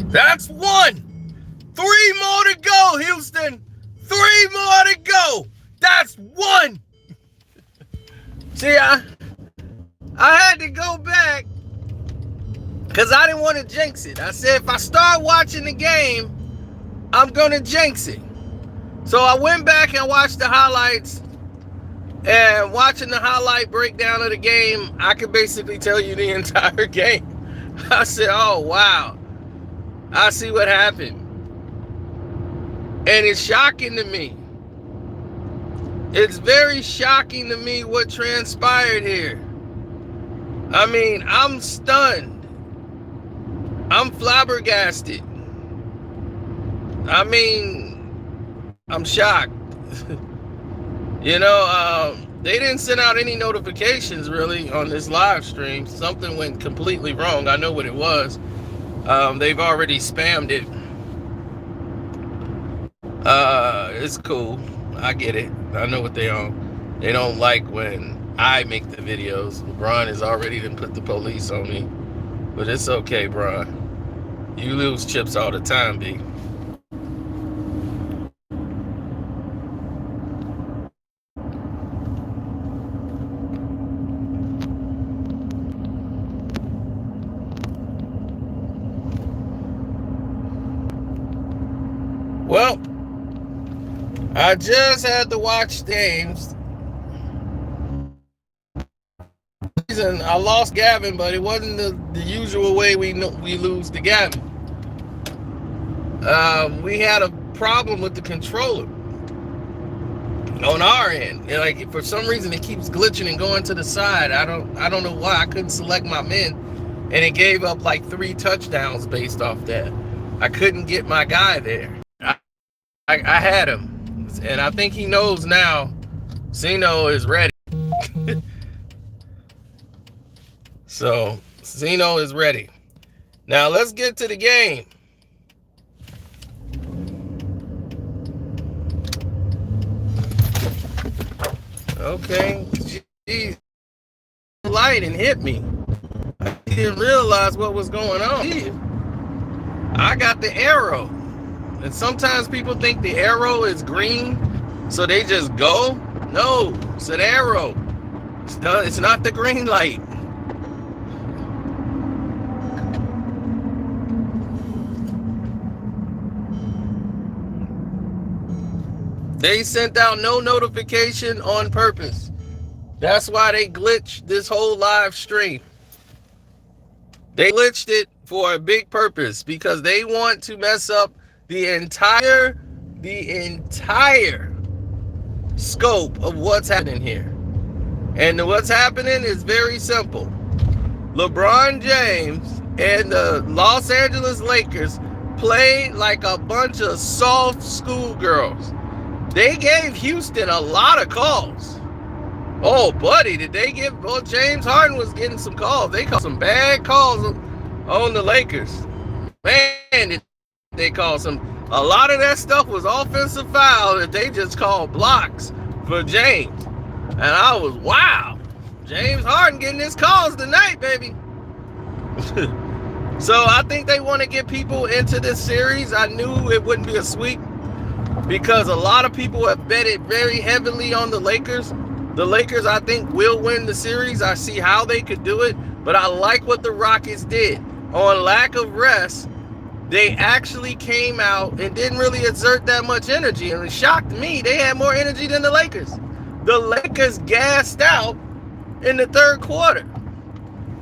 That's one. Three more to go, Houston. Three more to go. That's one. See, I had to go back because I didn't want to jinx it. I said if I start watching the game, I'm going to jinx it. So I went back and watched the highlights. And watching the highlight breakdown of the game, I could basically tell you the entire game. I said, oh, wow. I see what happened. And it's shocking to me. It's very shocking to me what transpired here. I mean, I'm stunned. I'm flabbergasted. I mean, I'm shocked. They didn't send out any notifications really on this live stream. Something went completely wrong. I know what it was. They've already spammed it. It's cool. I get it. I know what they on. They don't like when I make the videos. Lebron has already done put the police on me. But it's okay, Bron. You lose chips all the time, B. Well, I just had to watch games. I lost Gavin, but it wasn't the usual way we lose to Gavin. We had a problem with the controller on our end. Like for some reason, it keeps glitching and going to the side. I don't know why. I couldn't select my men, and it gave up like 3 touchdowns based off that. I couldn't get my guy there. I had him, and I think he knows now. Zeno is ready. So Zeno is ready. Now let's get to the game. Okay, geez, light and hit me. I didn't realize what was going on. I got the arrow. And sometimes people think the arrow is green, so they just go. No, it's an arrow. It's not the green light. They sent out no notification on purpose. That's why they glitched this whole live stream. They glitched it for a big purpose because they want to mess up the entire scope of what's happening here. And what's happening is very simple. LeBron James and the Los Angeles Lakers played like a bunch of soft schoolgirls. They gave Houston a lot of calls. Oh, buddy, did they give... Well, James Harden was getting some calls. They called some bad calls on the Lakers. Man, did they call some... A lot of that stuff was offensive foul that they just called blocks for James. And I was, wow. James Harden getting his calls tonight, baby. So I think they want to get people into this series. I knew it wouldn't be a sweep because a lot of people have betted very heavily on the Lakers. The Lakers, I think, will win the series. I see how they could do it, but I like what the Rockets did. On lack of rest, they actually came out and didn't really exert that much energy, and it shocked me. They had more energy than the Lakers. The Lakers gassed out in the third quarter.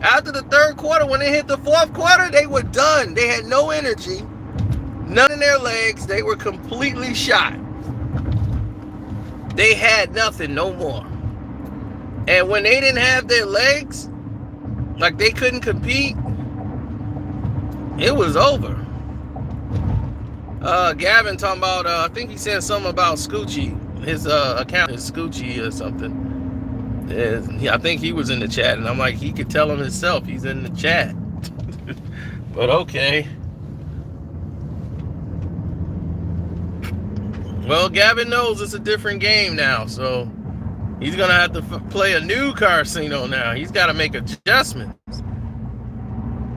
After the third quarter, when they hit the fourth quarter, they were done. They had no energy, none in their legs. They were completely shot. They had nothing, no more. And when they didn't have their legs, like they couldn't compete, it was over. Gavin talking about, I think he said something about Scoochie. His account is Scoochie or something. And I think he was in the chat, and I'm like, he could tell him himself. He's in the chat. But okay. Well, Gavin knows it's a different game now, so he's going to have to play a new casino now. He's got to make adjustments.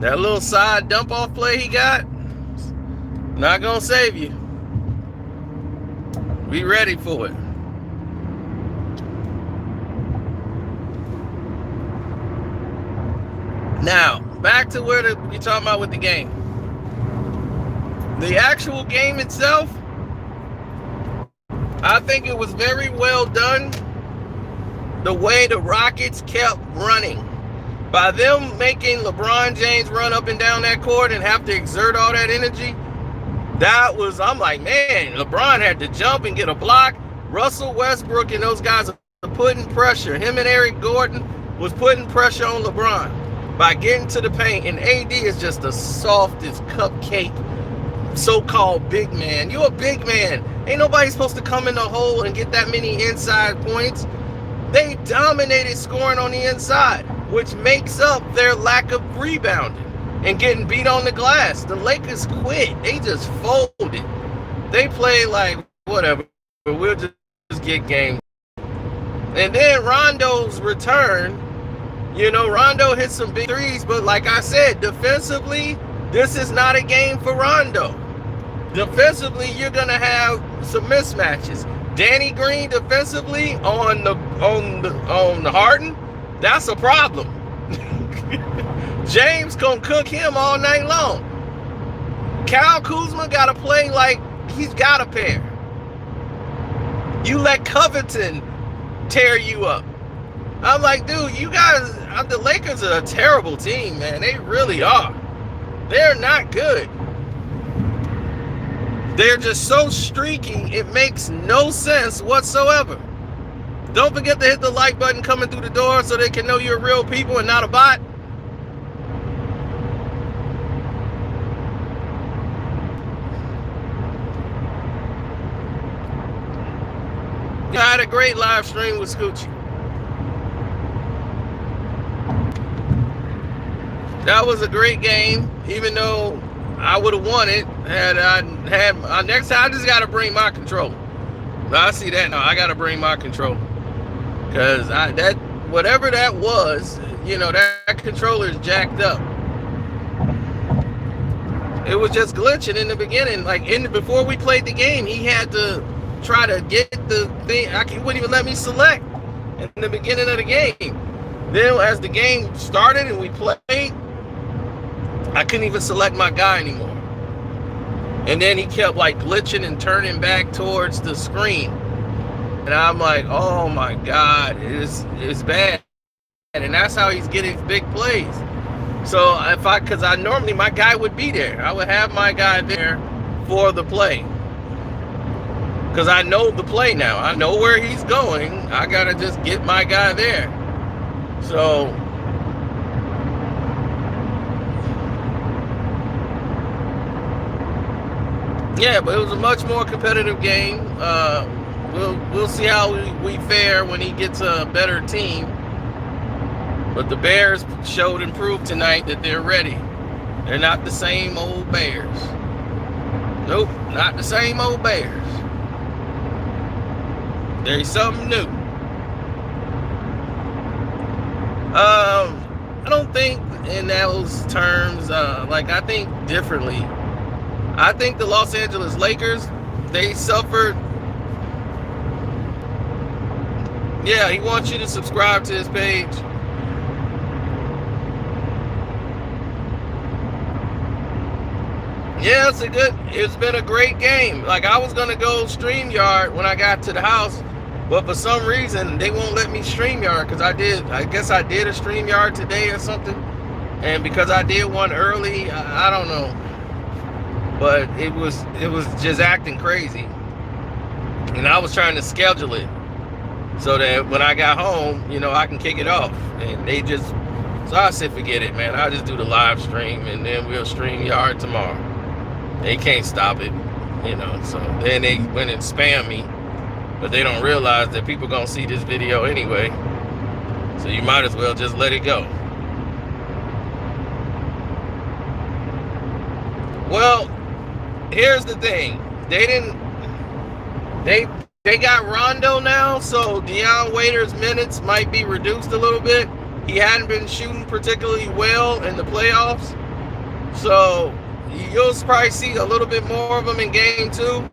That little side dump-off play he got, Not gonna save you. Be ready for it. Now, back to where we talking about with the game. The actual game itself, I think it was very well done. The way the Rockets kept running. By them making LeBron James run up and down that court and have to exert all that energy, I'm like, man, LeBron had to jump and get a block. Russell Westbrook and those guys are putting pressure. Him and Eric Gordon was putting pressure on LeBron by getting to the paint. And AD is just the softest cupcake so-called big man. You're a big man. Ain't nobody supposed to come in the hole and get that many inside points. They dominated scoring on the inside, which makes up their lack of rebounding and getting beat on the glass. The Lakers quit. They just folded. They played like, whatever, but we'll just get game. And then Rondo's return, Rondo hit some big threes, but like I said, defensively, this is not a game for Rondo. Defensively, you're going to have some mismatches. Danny Green defensively on the Harden, that's a problem. James gonna cook him all night long. Kyle Kuzma gotta play like he's got a pair. You let Covington tear you up. I'm like, dude, you guys, the Lakers are a terrible team, man. They really are. They're not good. They're just so streaky, it makes no sense whatsoever. Don't forget to hit the like button coming through the door so they can know you're real people and not a bot. I had a great live stream with Scoochie. That was a great game, even though I would have won it next time. I just got to bring my controller. I see that now. I got to bring my controller. Because whatever that was, that controller is jacked up. It was just glitching in the beginning. Before we played the game, he had to try to get the thing. He wouldn't even let me select in the beginning of the game. Then as the game started and we played, I couldn't even select my guy anymore. And then he kept glitching and turning back towards the screen. And I'm like, oh my God, it's bad. And that's how he's getting big plays. So because normally my guy would be there. I would have my guy there for the play. Because I know the play now. I know where he's going. I got to just get my guy there. So yeah, but it was a much more competitive game. We'll see how we fare when he gets a better team. But the Bears showed and proved tonight that they're ready. They're not the same old Bears. Nope, not the same old Bears. There's something new. I don't think in those terms, I think differently. I think the Los Angeles Lakers, they suffered. Yeah, he wants you to subscribe to his page. Yeah, it's been a great game. I was going to go StreamYard when I got to the house, but for some reason, they won't let me StreamYard because I guess I did a StreamYard today or something. And because I did one early, I don't know. But it was just acting crazy. And I was trying to schedule it so that when I got home, I can kick it off. And so I said, forget it, man. I'll just do the live stream and then we'll StreamYard tomorrow. They can't stop it, So then they went and spam me. But they don't realize that people gonna see this video anyway. So you might as well just let it go. Well, here's the thing. They got Rondo now, so Deion Waiters' minutes might be reduced a little bit. He hadn't been shooting particularly well in the playoffs. So You'll probably see a little bit more of them in game 2.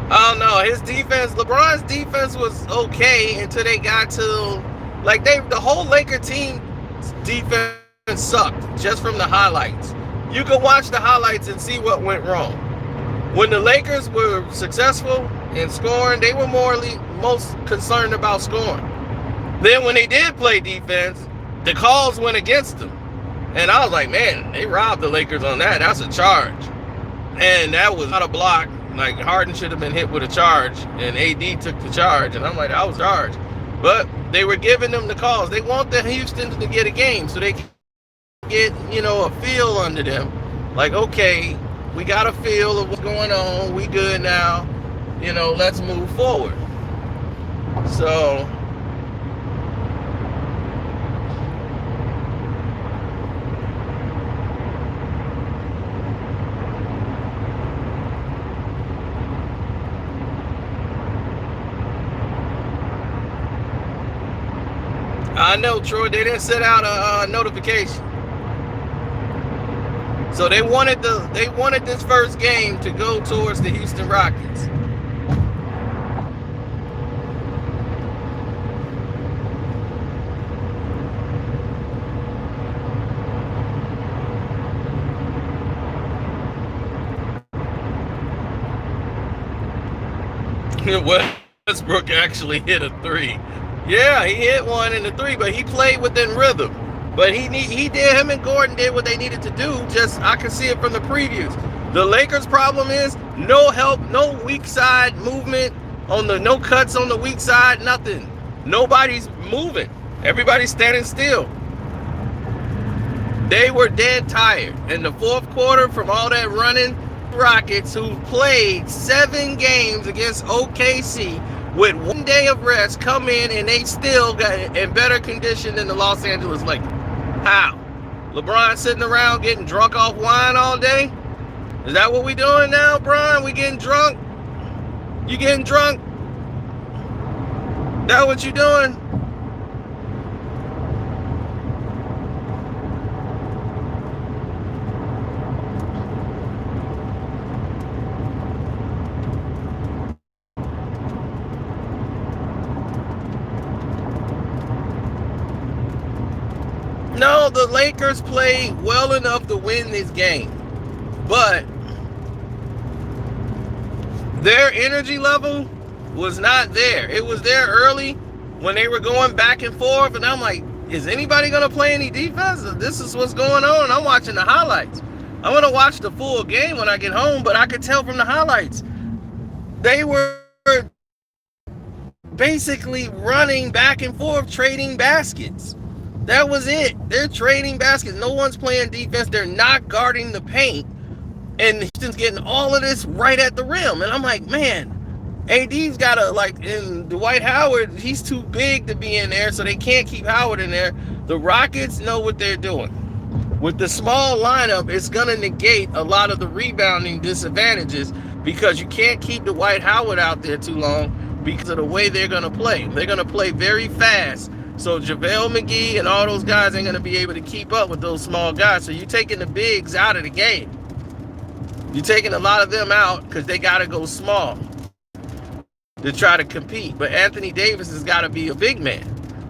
I don't know. His defense, LeBron's defense was okay until they got to, like, the whole Laker team defense sucked just from the highlights. You can watch the highlights and see what went wrong. When the Lakers were successful in scoring, they were most concerned about scoring. Then when they did play defense, the calls went against them. And I was like, man, they robbed the Lakers on that. That's a charge. And that was not a block. Like, Harden should have been hit with a charge, and AD took the charge. And I'm like, that was charged. But they were giving them the calls. They want the Houston to get a game so they can get, a feel under them. Like, okay, we got a feel of what's going on. We good now. Let's move forward. So I know, Troy, they didn't set out a notification. So they wanted this first game to go towards the Houston Rockets. Westbrook actually hit a 3. Yeah, he hit one in the 3, but he played within rhythm. But him and Gordon did what they needed to do. Just, I can see it from the previews. The Lakers' problem is no help, no weak side movement no cuts on the weak side, nothing. Nobody's moving. Everybody's standing still. They were dead tired. In the fourth quarter, from all that running, Rockets, who played 7 games against OKC with 1 day of rest, come in and they still got in better condition than the Los Angeles Lakers. How? LeBron sitting around getting drunk off wine all day? Is that what we doing now, Bron? We getting drunk? You getting drunk? That what you doing? No, the Lakers played well enough to win this game, but their energy level was not there. It was there early when they were going back and forth, and I'm like, is anybody going to play any defense? This is what's going on. I'm watching the highlights. I'm going to watch the full game when I get home, but I could tell from the highlights, they were basically running back and forth, trading baskets. That was it. They're trading baskets. No one's playing defense. They're not guarding the paint. And Houston's getting all of this right at the rim. And I'm like, man, AD's got to, and Dwight Howard, he's too big to be in there, so they can't keep Howard in there. The Rockets know what they're doing. With the small lineup, it's going to negate a lot of the rebounding disadvantages because you can't keep Dwight Howard out there too long because of the way they're going to play. They're going to play very fast. So JaVale McGee and all those guys ain't going to be able to keep up with those small guys. So you're taking the bigs out of the game. You're taking a lot of them out because they got to go small to try to compete. But Anthony Davis has got to be a big man.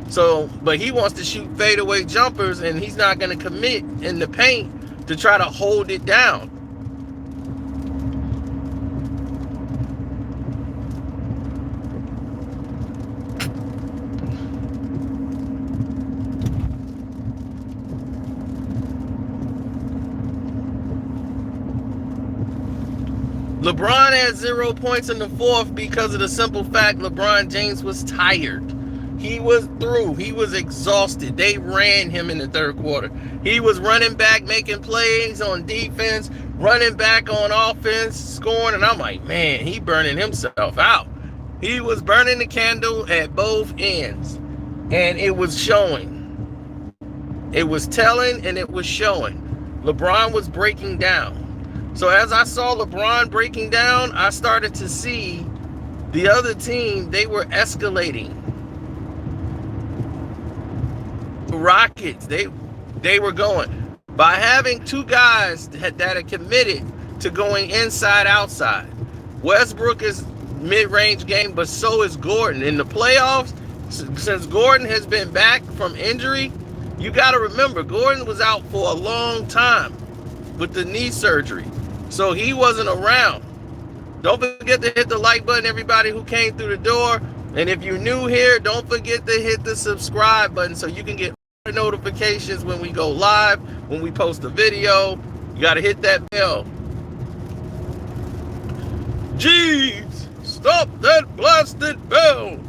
So, but he wants to shoot fadeaway jumpers, and he's not going to commit in the paint to try to hold it down. LeBron had 0 points in the fourth because of the simple fact LeBron James was tired. He was through. He was exhausted. They ran him in the third quarter. He was running back, making plays on defense, running back on offense, scoring. And I'm like, man, he burning himself out. He was burning the candle at both ends. And it was showing. It was telling and it was showing. LeBron was breaking down. So as I saw LeBron breaking down, I started to see The other team, they were escalating. Rockets, they were going. By having two guys that are committed to going inside outside. Westbrook is mid-range game, but so is Gordon. In the playoffs, since Gordon has been back from injury, you got to remember, Gordon was out for a long time with the knee surgery. So he wasn't around. Don't forget to hit the like button, everybody who came through the door. And if you're new here, don't forget to hit the subscribe button so you can get notifications when we go live, when we post a video. You got to hit that bell. Jeez, stop that blasted bell.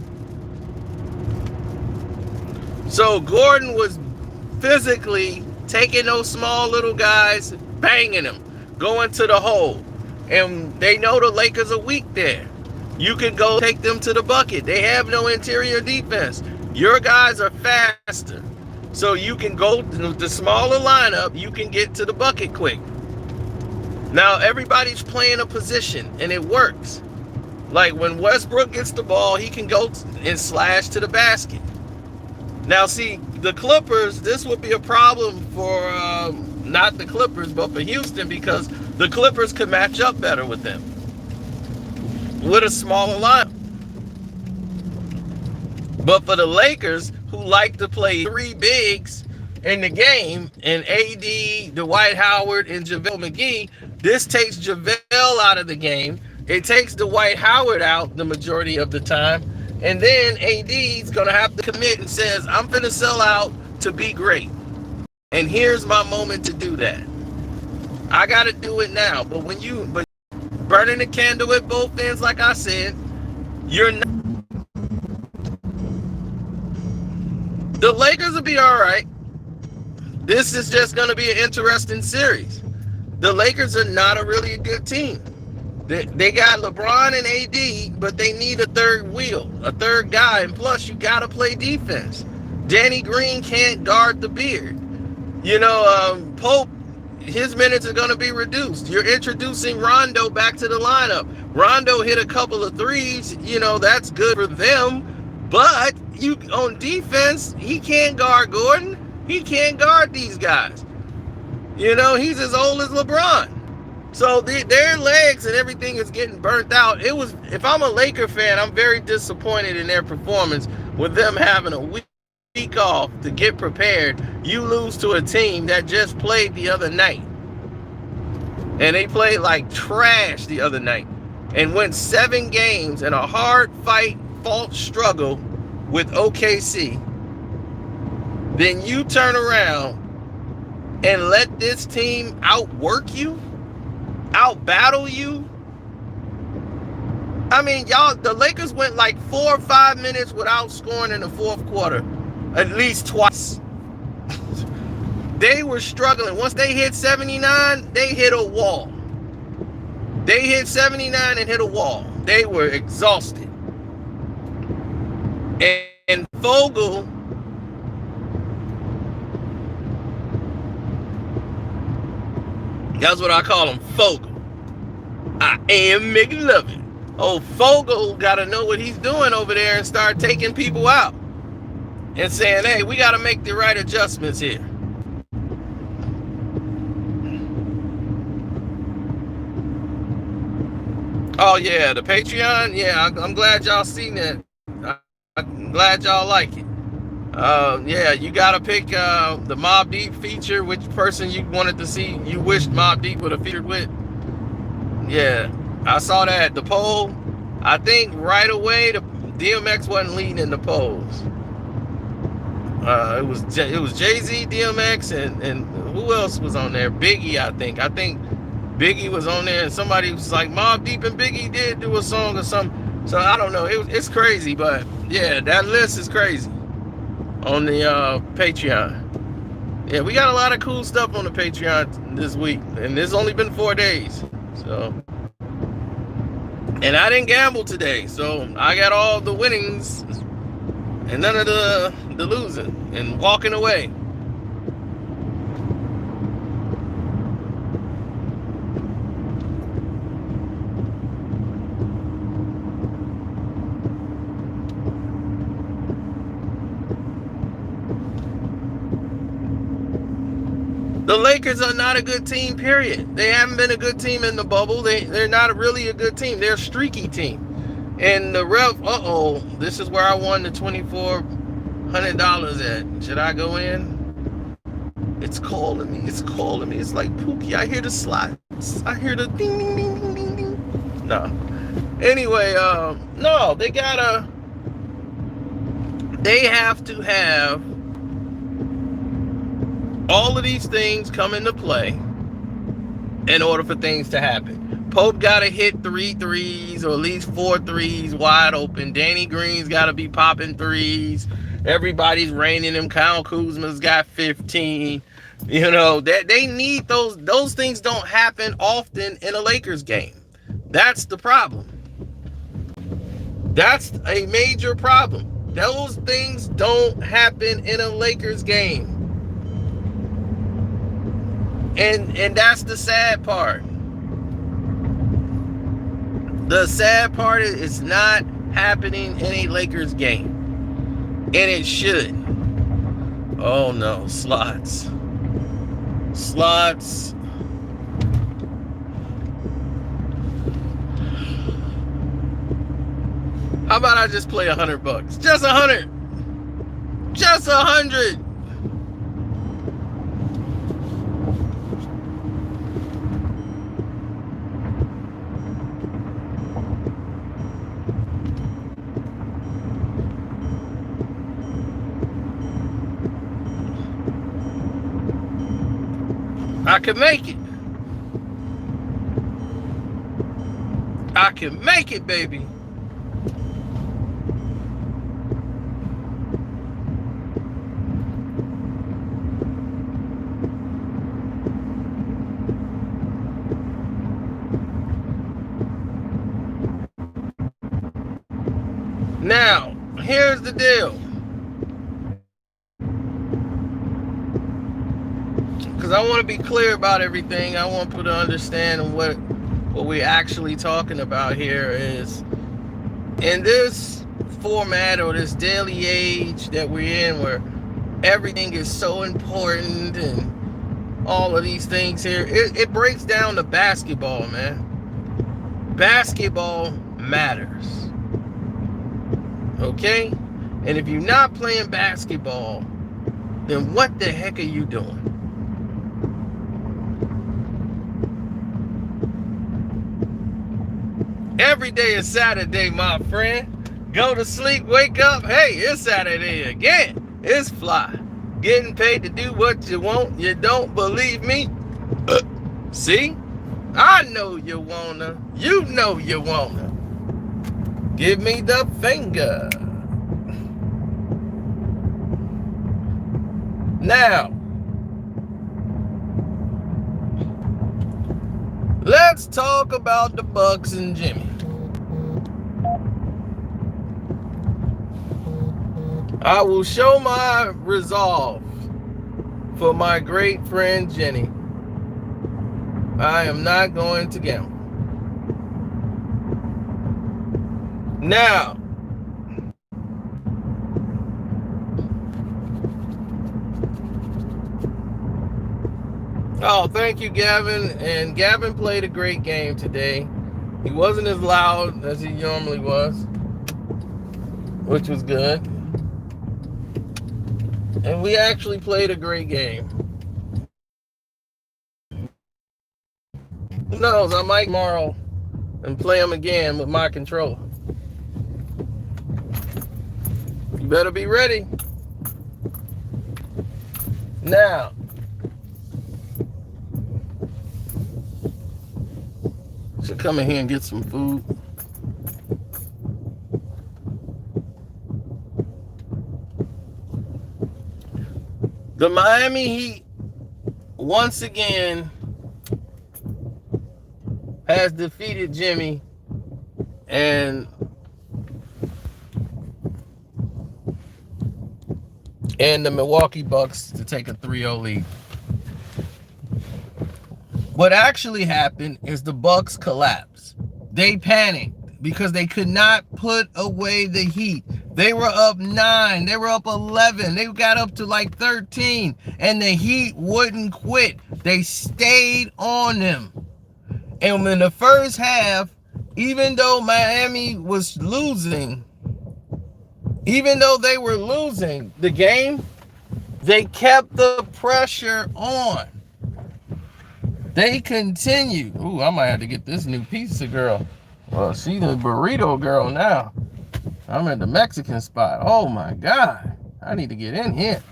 So Gordon was physically taking those small little guys, banging them, going to the hole. And they know the Lakers are weak there. You can go take them to the bucket. They have no interior defense. Your guys are faster. So you can go to the smaller lineup, you can get to the bucket quick. Now everybody's playing a position and it works. Like when Westbrook gets the ball, he can go and slash to the basket. Now see, the Clippers, this would be a problem for not the Clippers, but for Houston, because the Clippers could match up better with them with a smaller lineup. But for the Lakers, who like to play three bigs in the game, and AD, Dwight Howard, and JaVale McGee, this takes JaVale out of the game. It takes Dwight Howard out the majority of the time. And then AD's going to have to commit and says, I'm going to sell out to be great. And here's my moment to do that. I got to do it now. But burning the candle at both ends, like I said, you're not. The Lakers will be all right. This is just going to be an interesting series. The Lakers are not a really good team. They got LeBron and AD, but they need a third wheel, a third guy. And plus, you got to play defense. Danny Green can't guard the beard. Pope, his minutes are going to be reduced. You're introducing Rondo back to the lineup. Rondo hit a couple of threes. That's good for them. But on defense, he can't guard Gordon. He can't guard these guys. He's as old as LeBron. So their legs and everything is getting burnt out. If I'm a Laker fan, I'm very disappointed in their performance with them having a week off to get prepared. You lose to a team that just played the other night. And they played like trash the other night and went 7 games in a hard fought struggle with OKC. Then you turn around and let this team outwork you, out-battle you. I mean, the Lakers went like 4 or 5 minutes without scoring in the fourth quarter, at least twice. They were struggling. Once they hit 79, they hit a wall. They hit 79 and hit a wall. They were exhausted. And Vogel, that's what I call him, Vogel. I am McLovin. Oh, Vogel got to know what he's doing over there and start taking people out and saying, hey, we got to make the right adjustments here. Oh, yeah, the Patreon. Yeah, I'm glad y'all seen that. I'm glad y'all like it. Yeah, you got to pick the Mobb Deep feature, which person you wanted to see, you wished Mobb Deep would have featured with. Yeah, I saw that. The poll, I think right away, the DMX wasn't leading in the polls. It was Jay-Z, DMX, and who else was on there? Biggie, I think. I think Biggie was on there, and somebody was like, Mobb Deep and Biggie did do a song or something. So I don't know. It's crazy, but yeah, that list is crazy on the Patreon. Yeah, we got a lot of cool stuff on the Patreon this week, and it's only been 4 days. So, and I didn't gamble today, so I got all the winnings and none of the losing and walking away. The Lakers are not a good team, period. They haven't been a good team in the bubble. They're not really a good team. They're a streaky team. And the ref, this is where I won the $2,400 at. Should I go in? It's calling me. It's calling me. It's like Pookie. I hear the slots. I hear the ding, ding, ding, ding, ding, ding. No. Anyway, no, they have to have all of these things come into play in order for things to happen. Pope got to hit 3 threes, or at least 4 threes wide open. Danny Green's got to be popping threes. Everybody's raining him. Kyle Kuzma's got 15. You know, that they need those. Those things don't happen often in a Lakers game. That's the problem. That's a major problem. Those things don't happen in a Lakers game. And that's the sad part. The sad part is it's not happening in a Lakers game. And it should. Oh no, slots. Slots. How about I just play $100? Just 100. Just 100. I can make it. I can make it, baby. Now, here's the deal. Because I want to be clear about everything. I want people to understand what we're actually talking about here is, in this format or this daily age that we're in, where everything is so important and all of these things here, it breaks down to basketball, man. Basketball matters. Okay? And if you're not playing basketball, then what the heck are you doing? Every day is Saturday, my friend. Go to sleep, wake up. Hey, it's Saturday again. It's fly. Getting paid to do what you want. You don't believe me? See? I know you wanna. You know you wanna. Give me the finger. Now, let's talk about the Bucks and Jimmy. I will show my resolve for my great friend Jenny. I am not going to gamble. Now, oh, thank you, Gavin. And Gavin played a great game today. He wasn't as loud as he normally was, which was good. And we actually played a great game. Who knows? I might tomorrow and play him again with my controller. You better be ready. Now, should come in here and get some food. The Miami Heat, once again, has defeated Jimmy and the Milwaukee Bucks to take a 3-0 lead. What actually happened is the Bucks collapsed. They panicked because they could not put away the Heat. They were up 9. They were up 11. They got up to like 13. And the Heat wouldn't quit. They stayed on them. And in the first half, even though Miami was losing, even though they were losing the game, they kept the pressure on. They continued. Ooh, I might have to get this new pizza girl. Well, she's the burrito girl now. I'm at the Mexican spot. Oh my God. I need to get in here.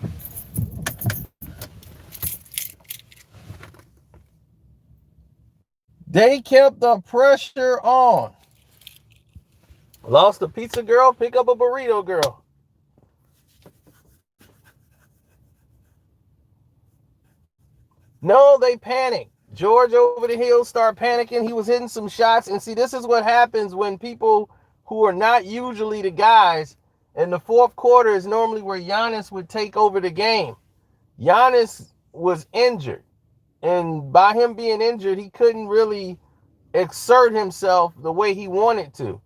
They kept the pressure on. Lost a pizza girl, pick up a burrito girl. No, they panicked. George over the hill started panicking. He was hitting some shots. And see, this is what happens when people who are not usually the guys, in the fourth quarter is normally where Giannis would take over the game. Giannis was injured. And by him being injured, he couldn't really exert himself the way he wanted to.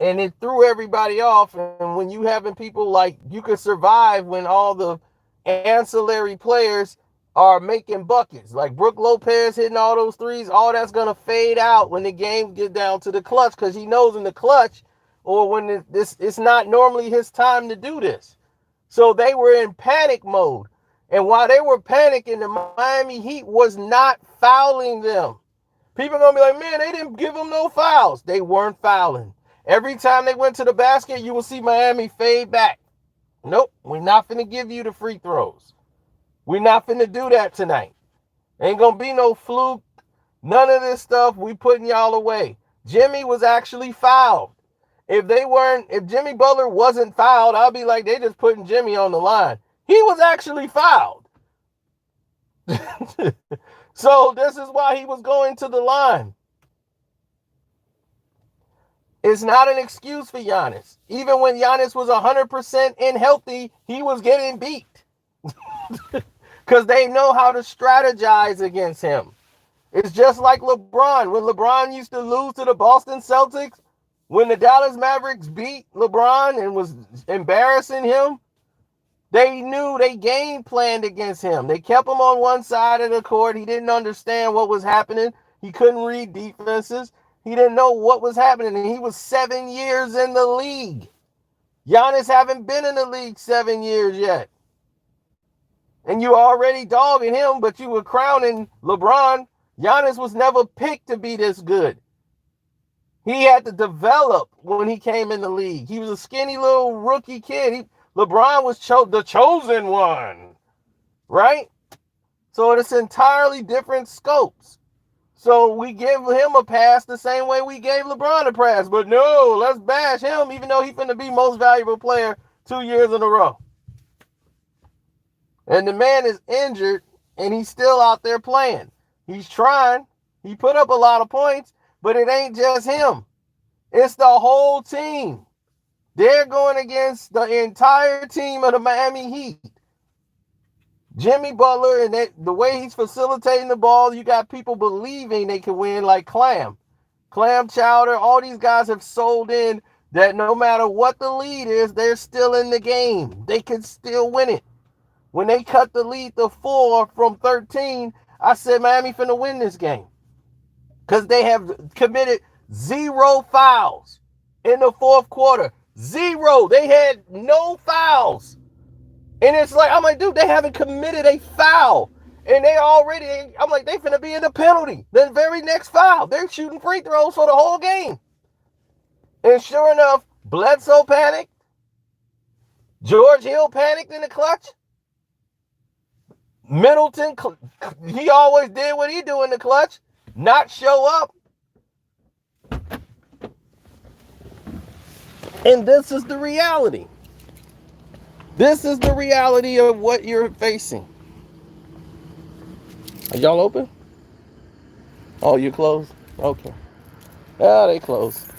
And it threw everybody off. And when you having people like, you could survive when all the ancillary players are making buckets, like Brook Lopez hitting all those threes, all that's going to fade out when the game get down to the clutch, because he knows in the clutch, or when it's not normally his time to do this. So they were in panic mode. And while they were panicking, the Miami Heat was not fouling them. People are going to be like, man, they didn't give them no fouls. They weren't fouling. Every time they went to the basket, you will see Miami fade back. Nope, we're not finna give you the free throws. We're not finna do that tonight. Ain't gonna be no fluke. None of this stuff. We putting y'all away. Jimmy was actually fouled. If Jimmy Butler wasn't fouled, I'll be like, they just putting Jimmy on the line. He was actually fouled. So this is why he was going to the line. It's not an excuse for Giannis. Even when Giannis was 100% and healthy, he was getting beat. Because they know how to strategize against him. It's just like LeBron. When LeBron used to lose to the Boston Celtics, when the Dallas Mavericks beat LeBron and was embarrassing him, they knew they game planned against him. They kept him on one side of the court. He didn't understand what was happening. He couldn't read defenses. He didn't know what was happening. And he was 7 years in the league. Giannis haven't been in the league 7 years yet. And you already dogging him, but you were crowning LeBron. Giannis was never picked to be this good. He had to develop when he came in the league. He was a skinny little rookie kid. LeBron was the chosen one, right? So it's entirely different scopes. So we give him a pass the same way we gave LeBron a pass. But no, let's bash him, even though he's going to be most valuable player 2 years in a row. And the man is injured, and he's still out there playing. He's trying. He put up a lot of points, but it ain't just him. It's the whole team. They're going against the entire team of the Miami Heat. Jimmy Butler, and the way he's facilitating the ball, you got people believing they can win, like Clam Chowder. All these guys have sold in that no matter what the lead is, they're still in the game. They can still win it. When they cut the lead to 4 from 13, I said Miami finna win this game. Because they have committed 0 fouls in the fourth quarter. 0. They had no fouls. And it's like, I'm like, dude, they haven't committed a foul. And I'm like, they finna be in the penalty. The very next foul. They're shooting free throws for the whole game. And sure enough, Bledsoe panicked. George Hill panicked in the clutch. Middleton, he always did what he do in the clutch. Not show up. And this is the reality. This is the reality of what you're facing. Are y'all open? Oh, you closed? Okay. Ah, they closed.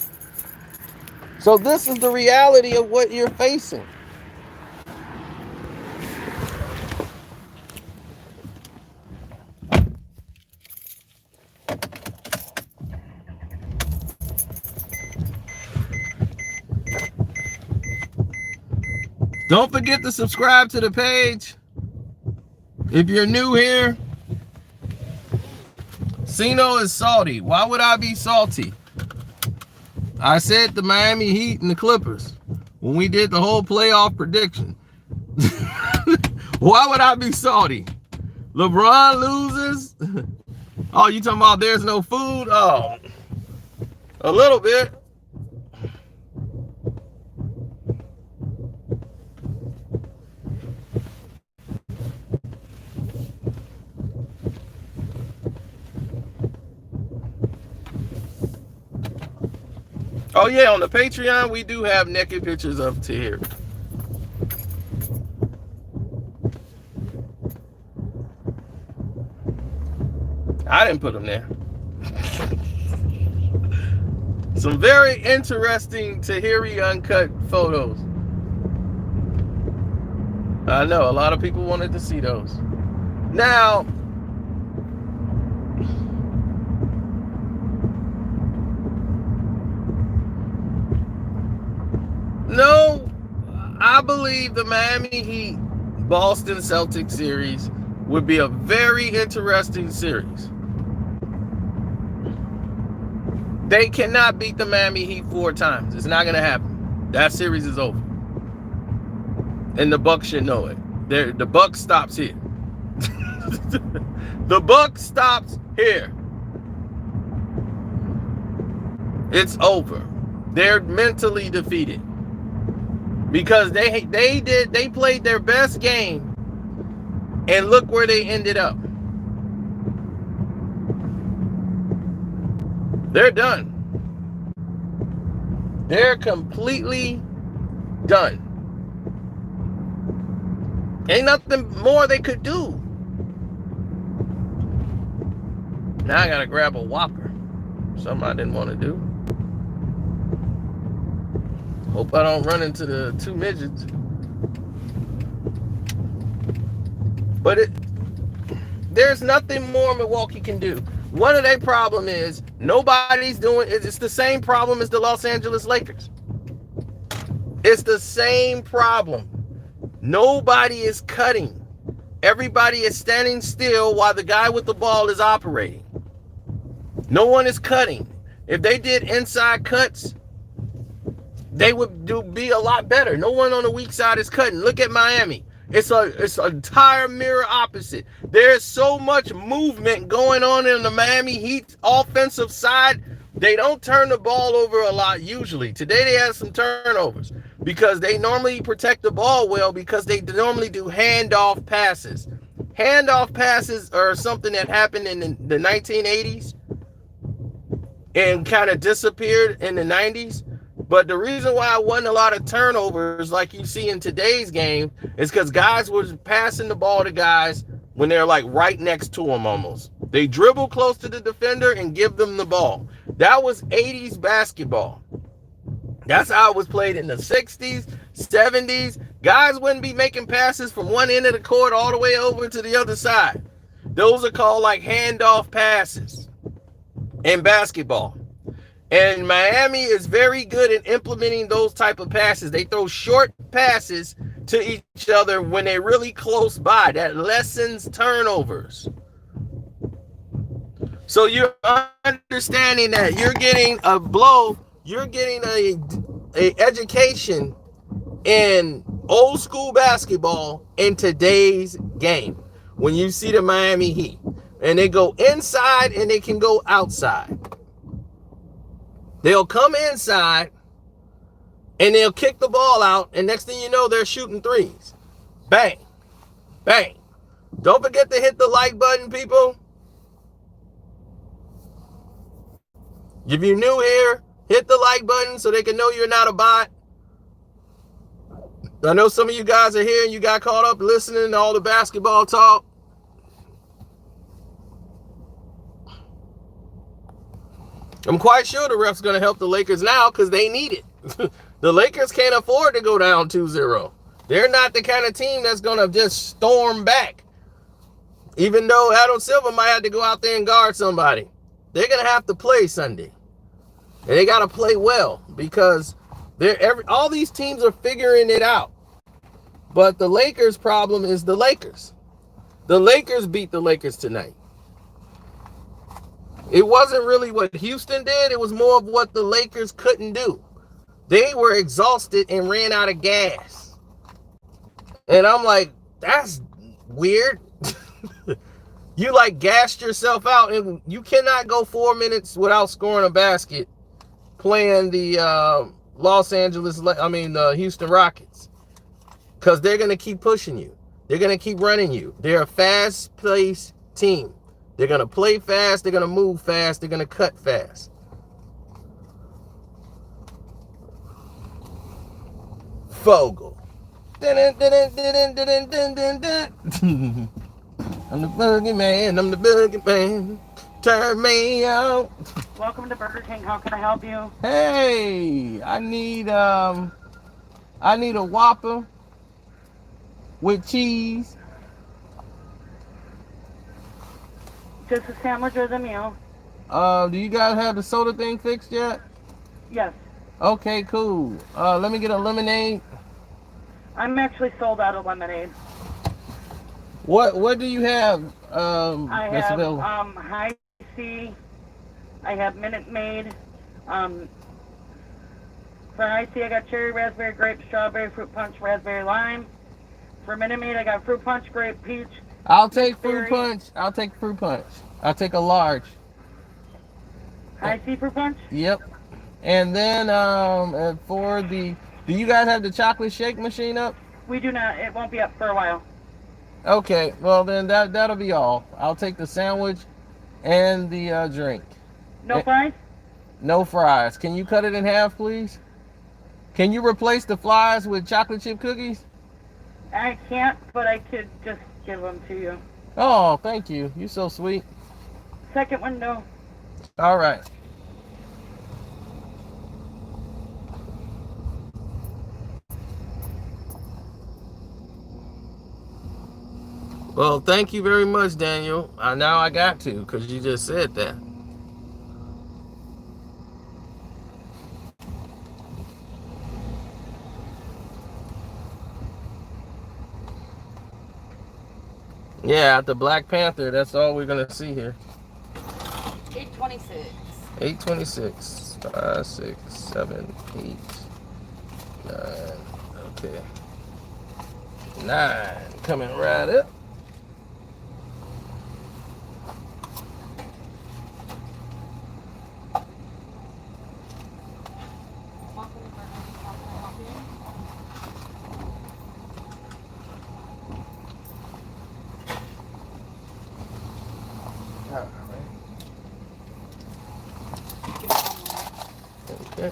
So this is the reality of what you're facing. Don't forget to subscribe to the page. If you're new here, Sino is salty. Why would I be salty? I said the Miami Heat and the Clippers when we did the whole playoff prediction. Why would I be salty? LeBron loses. Oh, you talking about there's no food? Oh, a little bit. Oh yeah, on the Patreon, we do have naked pictures of Tahiri. I didn't put them there. Some very interesting Tahiri uncut photos. I know, a lot of people wanted to see those. Now, no, I believe the Miami Heat Boston Celtics series would be a very interesting series. They cannot beat the Miami Heat 4 times. It's not going to happen. That series is over. And the Bucks should know it. The Buck stops here. The Buck stops here. It's over. They're mentally defeated. Because they played their best game, and look where they ended up. They're done. They're completely done. Ain't nothing more they could do. Now I gotta grab a Whopper. Something I didn't want to do. Hope I don't run into the 2 midgets. But there's nothing more Milwaukee can do. One of their problem is nobody's doing it. It's the same problem as the Los Angeles Lakers. It's the same problem. Nobody is cutting. Everybody is standing still while the guy with the ball is operating. No one is cutting. If they did inside cuts, they would be a lot better. No one on the weak side is cutting. Look at Miami. It's an entire mirror opposite. There's so much movement going on in the Miami Heat offensive side. They don't turn the ball over a lot usually. Today they had some turnovers because they normally protect the ball well because they normally do handoff passes. Handoff passes are something that happened in the 1980s and kind of disappeared in the 90s. But the reason why I wasn't a lot of turnovers like you see in today's game is because guys were passing the ball to guys when they're like right next to them almost. They dribble close to the defender and give them the ball. That was 80s basketball. That's how it was played in the 60s, 70s. Guys wouldn't be making passes from one end of the court all the way over to the other side. Those are called like handoff passes in basketball. And Miami is very good at implementing those type of passes. They throw short passes to each other when they're really close by. That lessens turnovers. So you're understanding that you're getting a blow. You're getting a education in old school basketball in today's game. When you see the Miami Heat. And they go inside and they can go outside. They'll come inside and they'll kick the ball out, and next thing you know, they're shooting threes. Bang. Bang. Don't forget to hit the like button, people. If you're new here, hit the like button so they can know you're not a bot. I know some of you guys are here and you got caught up listening to all the basketball talk. I'm quite sure the ref's going to help the Lakers now because they need it. The Lakers can't afford to go down 2-0. They're not the kind of team that's going to just storm back. Even though Adam Silver might have to go out there and guard somebody. They're going to have to play Sunday. And they got to play well because all these teams are figuring it out. But the Lakers' problem is the Lakers. The Lakers beat the Lakers tonight. It wasn't really what Houston did. It was more of what the Lakers couldn't do. They were exhausted and ran out of gas. And I'm like, that's weird. You like gassed yourself out, and you cannot go 4 minutes without scoring a basket playing the Houston Rockets, because they're going to keep pushing you. They're going to keep running you. They're a fast-paced team. They're going to play fast. They're going to move fast. They're going to cut fast. Fogel. I'm the boogeyman, I'm the boogeyman. Turn me out. Welcome to Burger King. How can I help you? Hey, I need a Whopper with cheese. Just a sandwich or the meal? Do you guys have the soda thing fixed yet? Yes. Okay, cool. Let me get a lemonade. I'm actually sold out of lemonade. What do you have? I have High C. I have Minute Maid. For High C, I got cherry, raspberry, grape, strawberry, fruit punch, raspberry, lime. For Minute Maid, I got fruit punch, grape, peach. I'll take fruit punch. I'll take fruit punch. I'll take a large. High C fruit punch? Yep. And then for the, do you guys have the chocolate shake machine up? We do not. It won't be up for a while. Okay, well then that'll be all. I'll take the sandwich and the drink. No fries? No fries. Can you cut it in half, please? Can you replace the fries with chocolate chip cookies? I can't, but I could just give them to you. Oh, thank you. You're so sweet. Second window. All right. Well, thank you very much, Daniel. Now I got to, because you just said that. Yeah, the Black Panther, that's all we're going to see here. 826. 826. 5, 6, 7, 8, 9. Okay. 9 coming right up. Okay.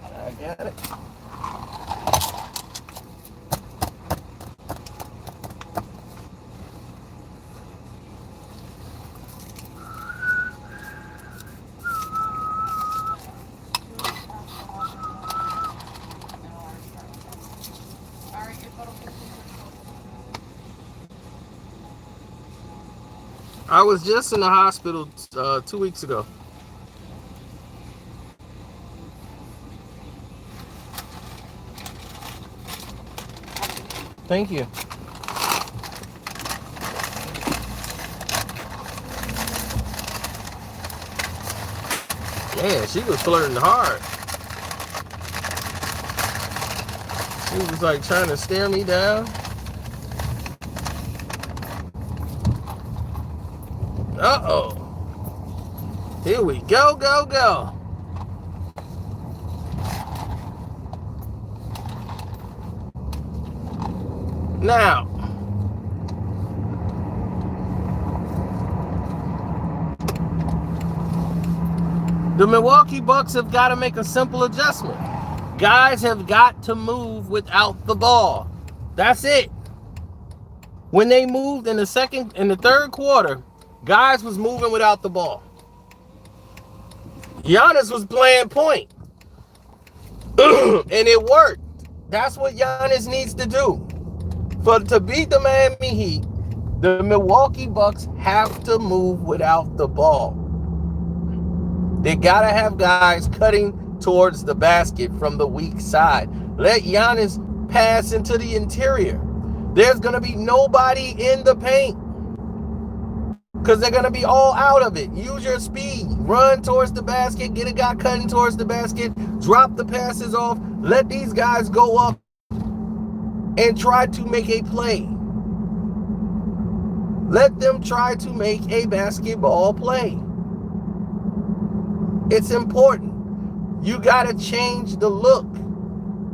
I got it. I was just in the hospital 2 weeks ago. Thank you. Man, she was flirting hard. She was like trying to stare me down. Uh-oh. Here we go, go, go. Now, the Milwaukee Bucks have got to make a simple adjustment. Guys have got to move without the ball. That's it. When they moved in the third quarter, guys was moving without the ball. Giannis was playing point. And it worked. That's what Giannis needs to do. To beat the Miami Heat, the Milwaukee Bucks have to move without the ball. They got to have guys cutting towards the basket from the weak side. Let Giannis pass into the interior. There's going to be nobody in the paint because they're going to be all out of it. Use your speed. Run towards the basket. Get a guy cutting towards the basket. Drop the passes off. Let these guys go up and try to make a play. Let them try to make a basketball play. It's important. You got to change the look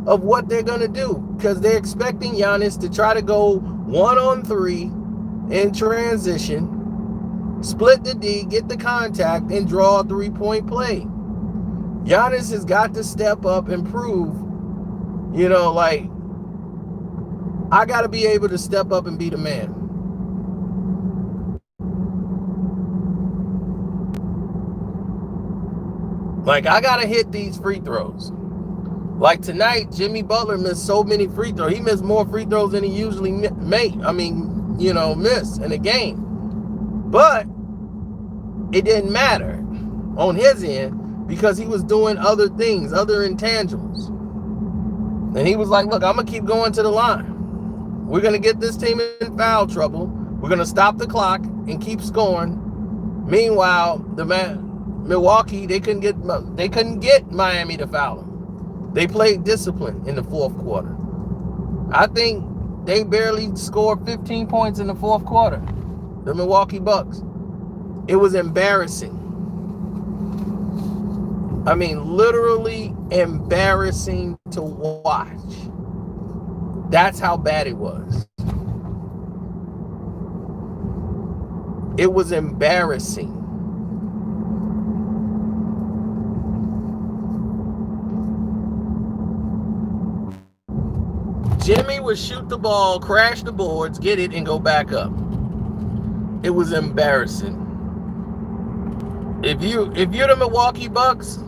of what they're going to do because they're expecting Giannis to try to go 1-on-3 in transition, split the D, get the contact, and draw a three-point play. Giannis has got to step up and prove, like, I got to be able to step up and be the man. Like, I got to hit these free throws. Like tonight, Jimmy Butler missed so many free throws. He missed more free throws than he usually miss in a game. But it didn't matter on his end because he was doing other things, other intangibles. And he was like, look, I'm going to keep going to the line. We're going to get this team in foul trouble. We're going to stop the clock and keep scoring. Meanwhile, Milwaukee, they couldn't get Miami to foul him. They played discipline in the fourth quarter. I think they barely scored 15 points in the fourth quarter, the Milwaukee Bucks. It was embarrassing. I mean, literally embarrassing to watch. That's how bad it was. It was embarrassing. Jimmy would shoot the ball, crash the boards, get it, and go back up. It was embarrassing. If you're the Milwaukee Bucks,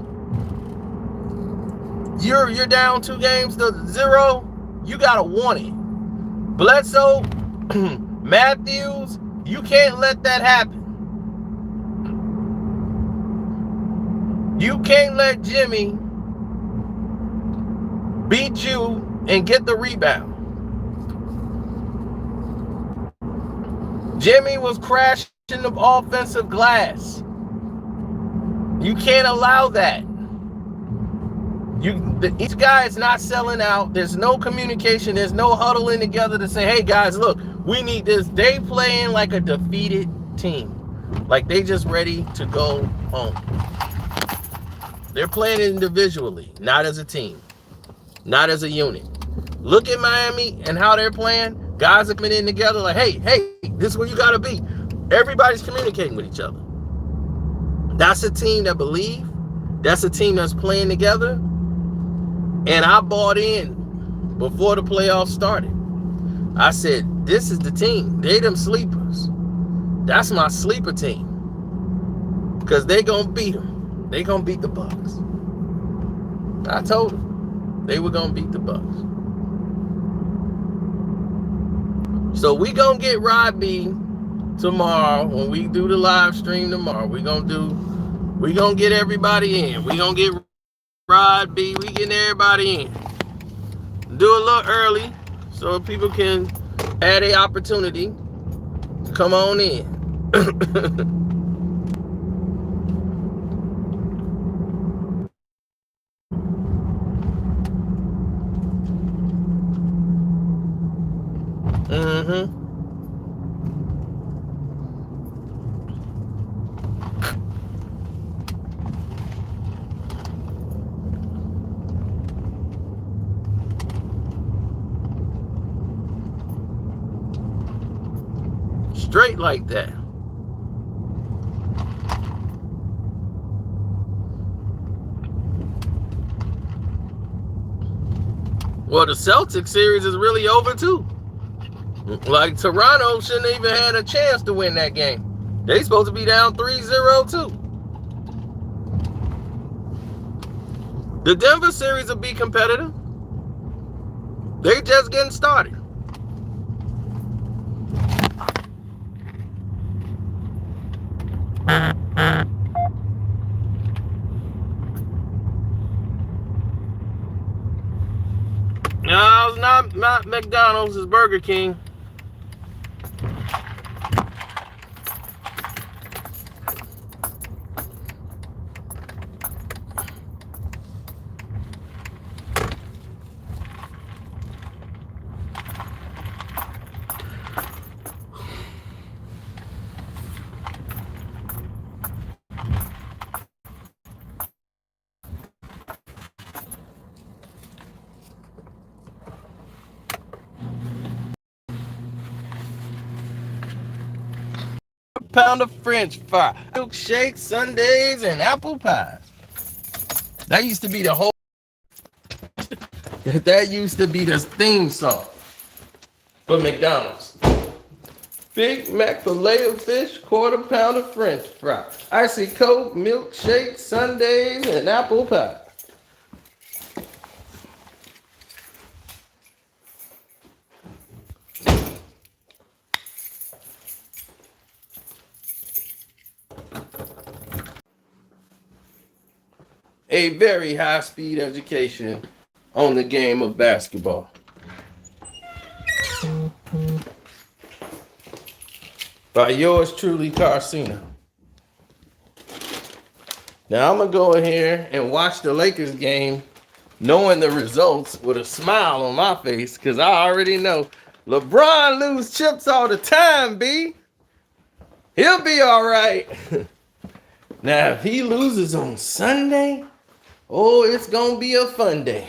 you're down 2-0. You gotta want it. Bledsoe, Matthews, you can't let that happen. You can't let Jimmy beat you and get the rebound. Jimmy was crashing the offensive glass. You can't allow that. Each guy is not selling out. There's no communication. There's no huddling together to say, hey guys, look, we need this. They playing like a defeated team. Like they just ready to go home. They're playing individually, not as a team, not as a unit. Look at Miami and how they're playing. Guys are coming in together like, hey, this is where you got to be. Everybody's communicating with each other. That's a team that believe. That's a team that's playing together. And I bought in before the playoffs started. I said, this is the team. They them sleepers. That's my sleeper team. Because they going to beat them. They going to beat the Bucks. I told them they were going to beat the Bucks. So we going to get Rod B tomorrow when we do the live stream tomorrow. We going to get everybody in. We going to get Rod B. We getting everybody in. Do a little early so people can have an opportunity to come on in. Straight like that. Well, the Celtics series is really over too. Like Toronto shouldn't even had a chance to win that game. They supposed to be down 3-0 too. The Denver series will be competitive. They just getting started. No, not McDonald's, it's Burger King. Pound of French fry, milkshake, sundaes, and apple pies. That used to be the whole. That used to be the theme song for McDonald's. Big Mac filet of fish, quarter pound of French fry, icy Coke, milkshake, sundaes, and apple pie. A very high-speed education on the game of basketball. By yours truly, Carcino. Now I'm going to go in here and watch the Lakers game knowing the results with a smile on my face because I already know LeBron lose chips all the time, B. He'll be all right. Now, if he loses on Sunday, oh, it's going to be a fun day.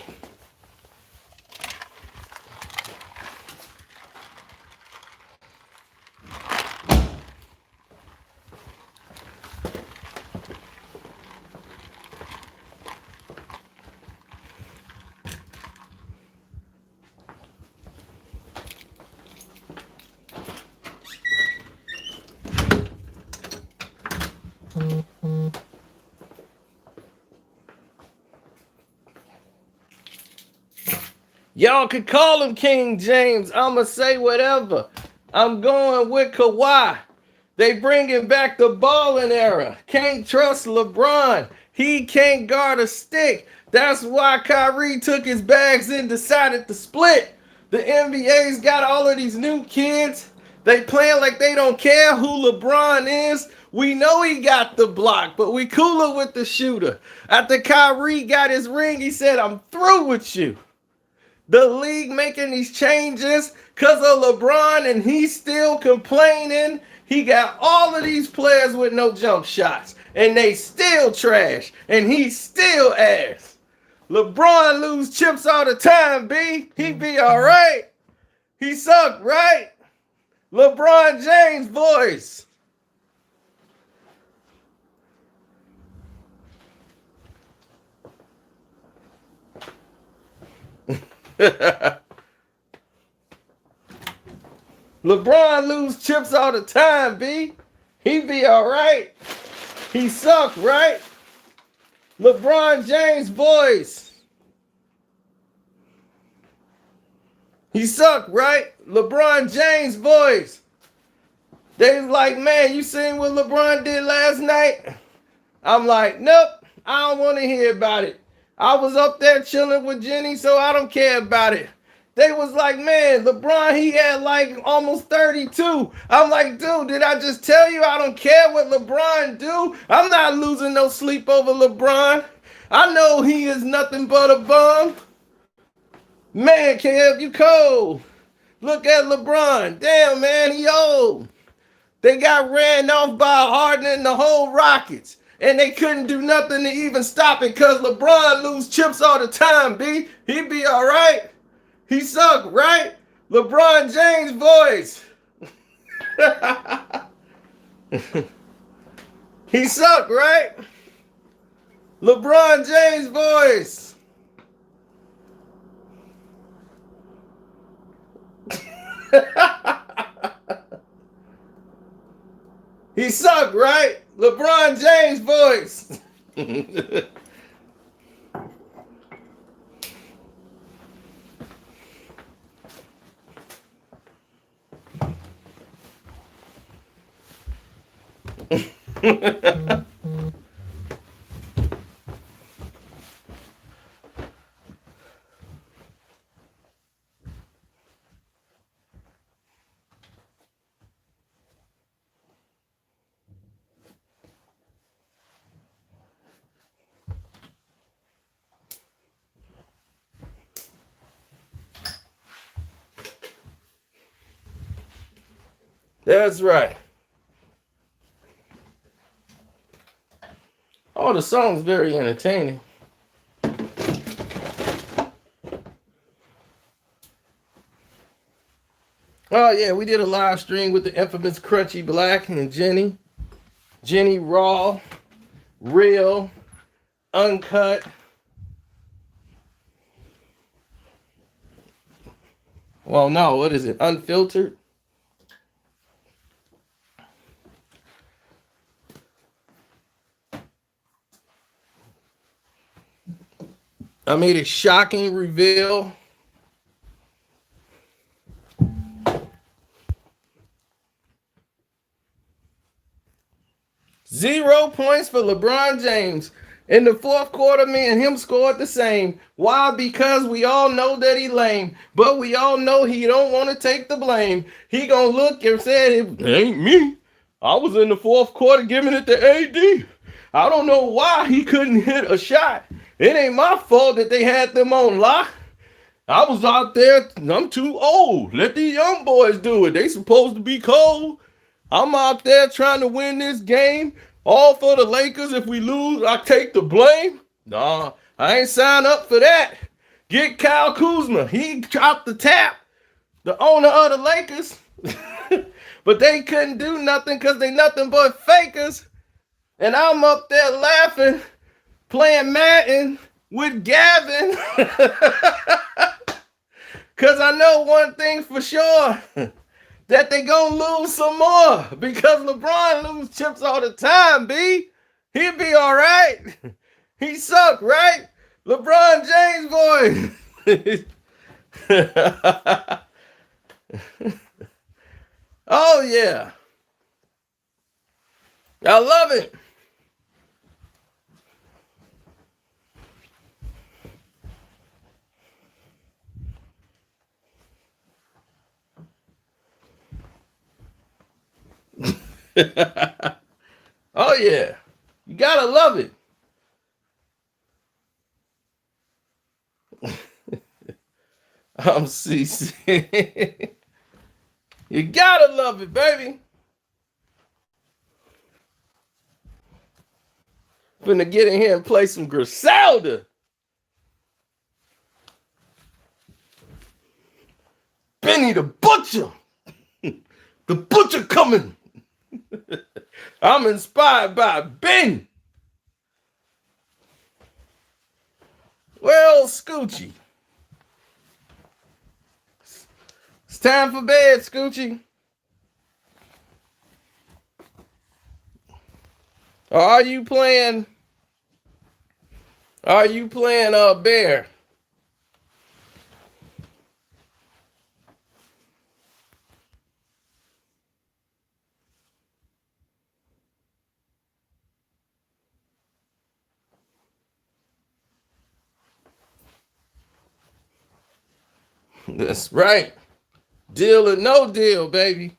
Y'all can call him King James. I'ma say whatever. I'm going with Kawhi. They bringing back the balling era. Can't trust LeBron. He can't guard a stick. That's why Kyrie took his bags and decided to split. The NBA's got all of these new kids. They playing like they don't care who LeBron is. We know he got the block, but we cooler with the shooter. After Kyrie got his ring, he said, I'm through with you. The league making these changes because of LeBron and he's still complaining. He got all of these players with no jump shots and they still trash and he's still ass. LeBron lose chips all the time, B. He be all right. He suck, right? LeBron James voice. LeBron lose chips all the time, B. He be all right. He suck, right? LeBron James voice. He suck, right? LeBron James voice. They was like, man, you seen what LeBron did last night? I'm like, nope, I don't want to hear about it. I was up there chilling with Jenny, so I don't care about it. They was like, man, LeBron, he had like almost 32. I'm like, dude, did I just tell you I don't care what LeBron do? I'm not losing no sleep over LeBron. I know he is nothing but a bum. Man, Kev, you cold. Look at LeBron. Damn, man, he old. They got ran off by Harden and the whole Rockets. And they couldn't do nothing to even stop it because LeBron lose chips all the time, B. He be all right. He suck, right? LeBron James voice. He suck, right? LeBron James voice. He suck, right? LeBron James voice. That's right. Oh, the song's very entertaining. Oh, yeah, we did a live stream with the infamous Crunchy Black and Jenny. Jenny Raw, Real, Uncut. Well, no, what is it? Unfiltered? I made a shocking reveal. Zero points for LeBron James. In the fourth quarter, me and him scored the same. Why? Because we all know that he lame. But we all know he don't want to take the blame. He gonna look and say, it ain't me. I was in the fourth quarter giving it to AD. I don't know why he couldn't hit a shot. It ain't my fault that they had them on lock. I was out there. I'm too old. Let these young boys do it. They supposed to be cold. I'm out there trying to win this game. All for the Lakers. If we lose, I take the blame. Nah, I ain't signed up for that. Get Kyle Kuzma. He dropped the tap. The owner of the Lakers. But they couldn't do nothing because they nothing but fakers. And I'm up there laughing, playing Madden with Gavin. Because I know one thing for sure. That they gonna lose some more because LeBron lose chips all the time, B. He'll be all right. He suck, right? LeBron James, boy. Oh, yeah. I love it. Oh, yeah. You gotta love it. I'm CC. You gotta love it, baby. Finna get in here and play some Griselda. Benny the Butcher. The Butcher coming. I'm inspired by Ben. Well, Scoochie. It's time for bed, Scoochie. Are you playing Bear? That's right. Deal or no deal, baby.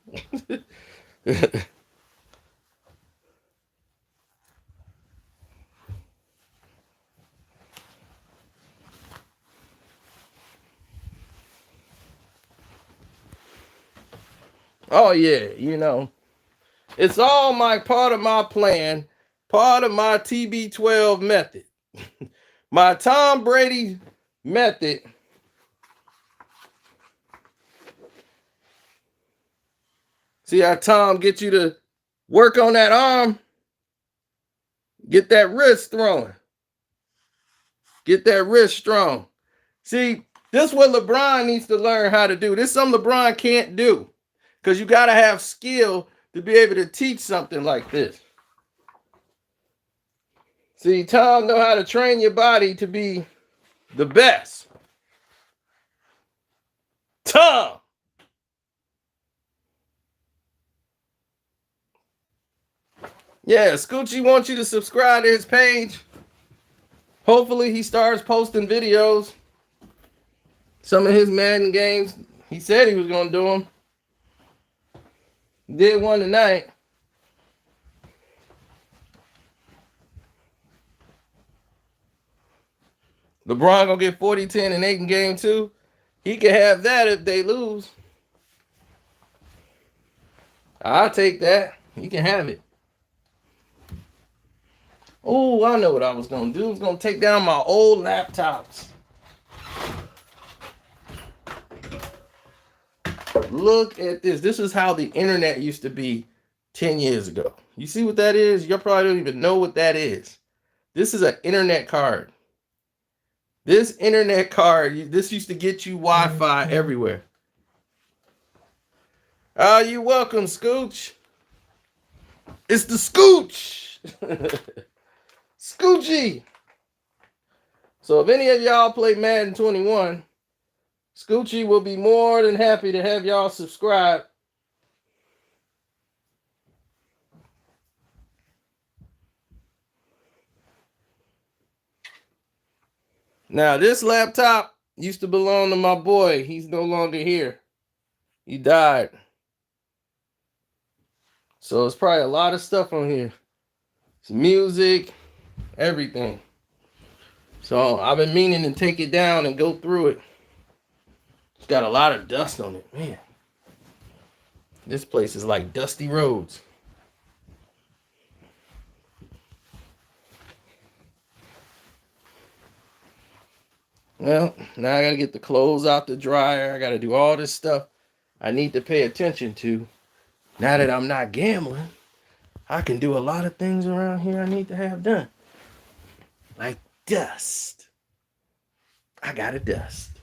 Oh, yeah, it's all part of my plan, part of my TB12 method. My Tom Brady method. See how Tom get you to work on that arm? Get that wrist throwing. Get that wrist strong. See, this is what LeBron needs to learn how to do. This is something LeBron can't do. Because you got to have skill to be able to teach something like this. See, Tom know how to train your body to be the best. Tom! Yeah, Scoochie wants you to subscribe to his page. Hopefully he starts posting videos. Some of his Madden games, he said he was going to do them. Did one tonight. LeBron going to get 40, 10, and 8 in game 2. He can have that if they lose. I'll take that. You can have it. Oh, I know what I was going to do. I was going to take down my old laptops. Look at this. This is how the internet used to be 10 years ago. You see what that is? You probably don't even know what that is. This is an internet card. This internet card, this used to get you Wi-Fi everywhere. Oh, you're welcome, Scooch. It's the Scooch. Scoochie. So if any of y'all play Madden 21, Scoochie will be more than happy to have y'all subscribe. Now, this laptop used to belong to my boy. He's no longer here. He died. So it's probably a lot of stuff on here. It's music, everything. So I've been meaning to take it down and go through it. It's got a lot of dust on it, man. This place is like dusty roads. Well, now I gotta get the clothes out the dryer. I gotta do all this stuff I need to pay attention to. Now that I'm not gambling, I can do a lot of things around here I need to have done. Like dust. I gotta dust.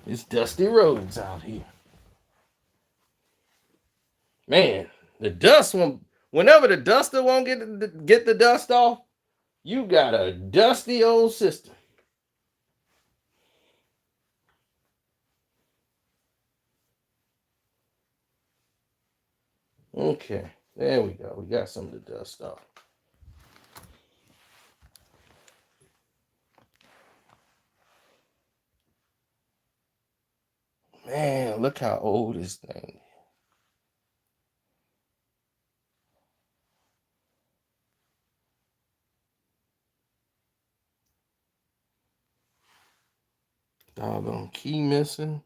It's dusty roads out here. Man, the dust whenever the duster won't get the dust off, you got a dusty old system. Okay, there we go. We got some of the dust off. Man, look how old this thing is. Doggone key missing.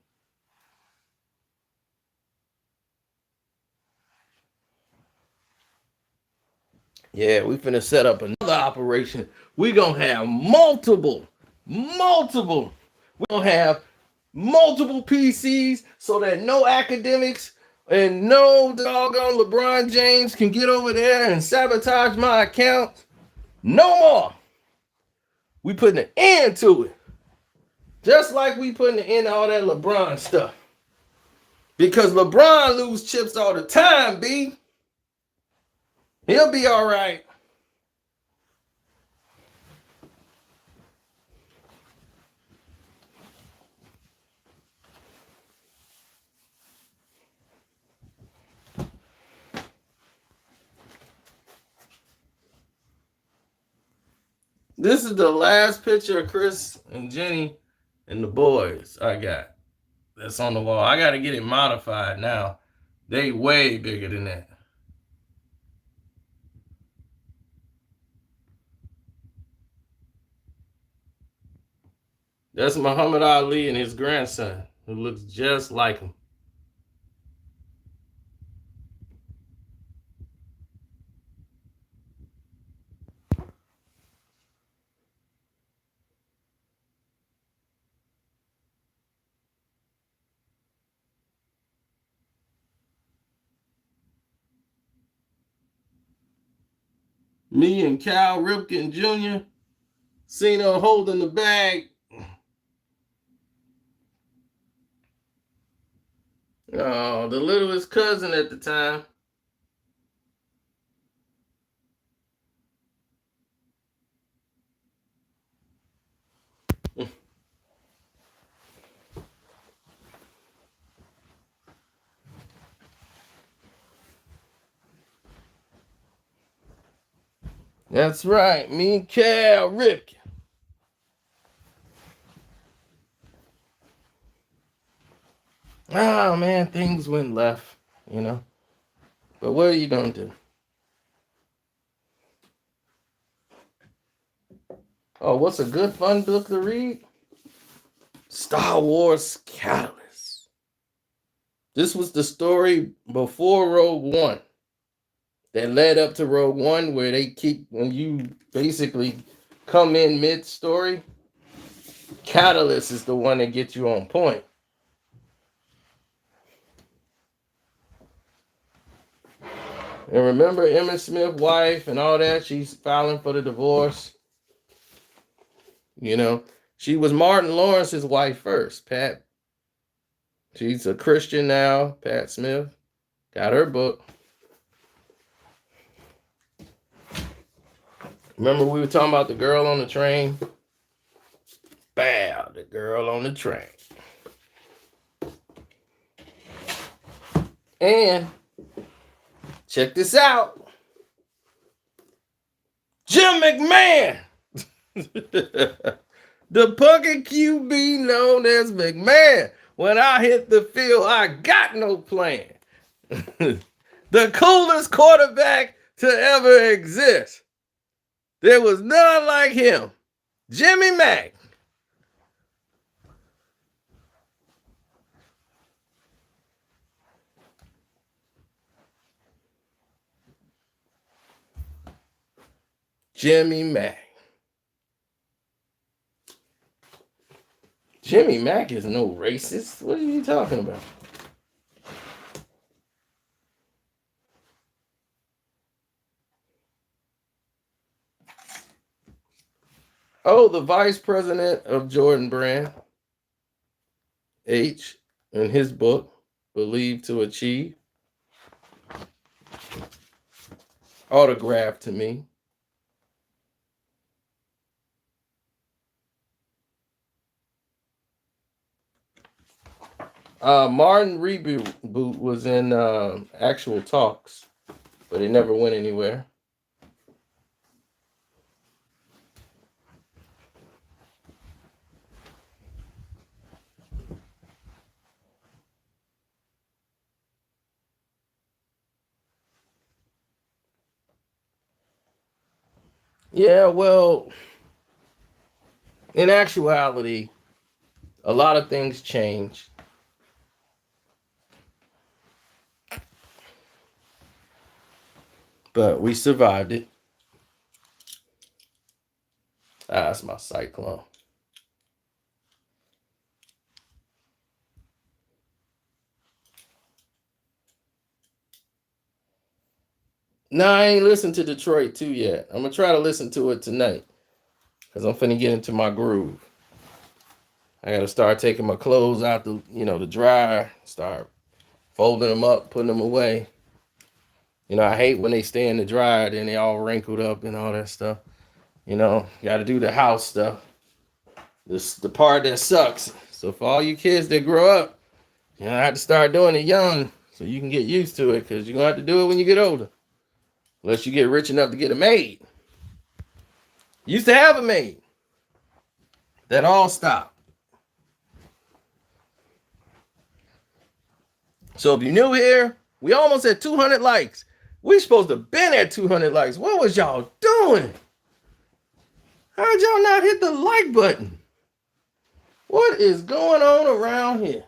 Yeah, we finna set up another operation. We gonna have multiple. We gonna have multiple PCs so that no academics and no doggone LeBron James can get over there and sabotage my account. No more. We putting an end to it. Just like we putting an end to all that LeBron stuff. Because LeBron lose chips all the time, B. He'll be all right. This is the last picture of Chris and Jenny and the boys I got. That's on the wall. I got to get it modified now. They way bigger than that. That's Muhammad Ali and his grandson, who looks just like him. Me and Cal Ripken Jr. seen her holding the bag. Oh, the littlest cousin at the time. That's right, me and Cal Ripken. Oh man, things went left, you know. But what are you gonna do? Oh, what's a good fun book to read? Star Wars Catalyst. This was the story before Rogue One that led up to Rogue One, where they keep, when you basically come in mid-story, Catalyst is the one that gets you on point. And remember Emmitt Smith's wife and all that? She's filing for the divorce. You know, she was Martin Lawrence's wife first, Pat. She's a Christian now, Pat Smith. Got her book. Remember we were talking about the girl on the train? Bow, the girl on the train. And check this out. Jim McMahon. The punky QB known as McMahon. When I hit the field, I got no plan. The coolest quarterback to ever exist. There was none like him. Jimmy Mack. Jimmy Mack. Jimmy Mack is no racist. What are you talking about? Oh, the vice president of Jordan Brand, H, in his book, Believe to Achieve, autographed to me. Martin Reboot was in actual talks, but it never went anywhere. Yeah, well, in actuality, a lot of things changed. But we survived it. That's my Cyclone. No, I ain't listened to Detroit 2 yet. I'm going to try to listen to it tonight because I'm finna get into my groove. I got to start taking my clothes out the dryer, start folding them up, putting them away. I hate when they stay in the dryer, then they all wrinkled up and all that stuff. Got to do the house stuff. This the part that sucks. So for all you kids that grow up, I have to start doing it young so you can get used to it because you're going to have to do it when you get older. Unless you get rich enough to get a maid. Used to have a maid. That all stopped. So if you're new here, we almost at 200 likes. We supposed to been at 200 likes. What was y'all doing? How'd y'all not hit the like button? What is going on around here?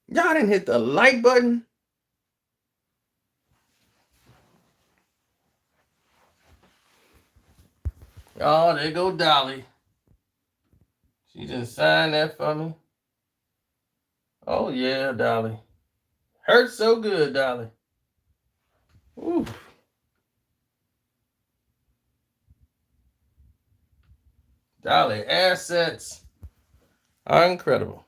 Y'all didn't hit the like button? Oh, there go Dolly. She just signed that for me. Oh, yeah, Dolly. Hurts so good, Dolly. Ooh. Dolly, assets are incredible.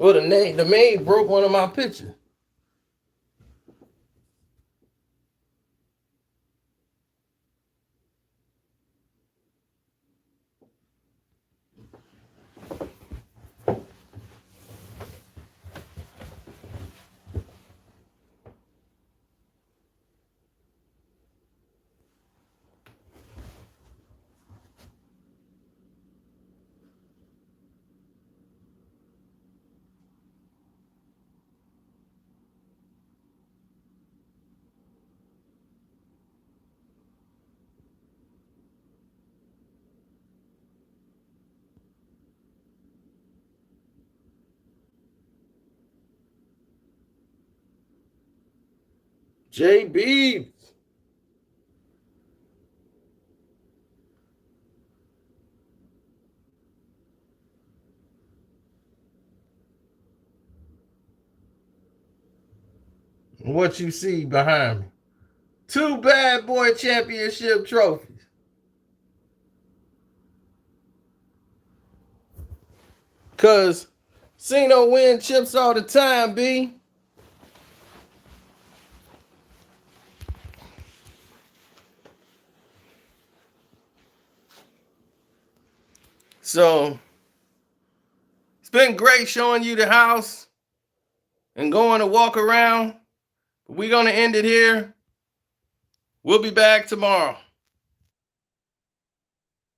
Well, the maid broke one of my pictures. JB. What you see behind me? 2 bad boy championship trophies. Cause Cino win chips all the time, B. So it's been great showing you the house and going to walk around. We're gonna end it here. We'll be back tomorrow.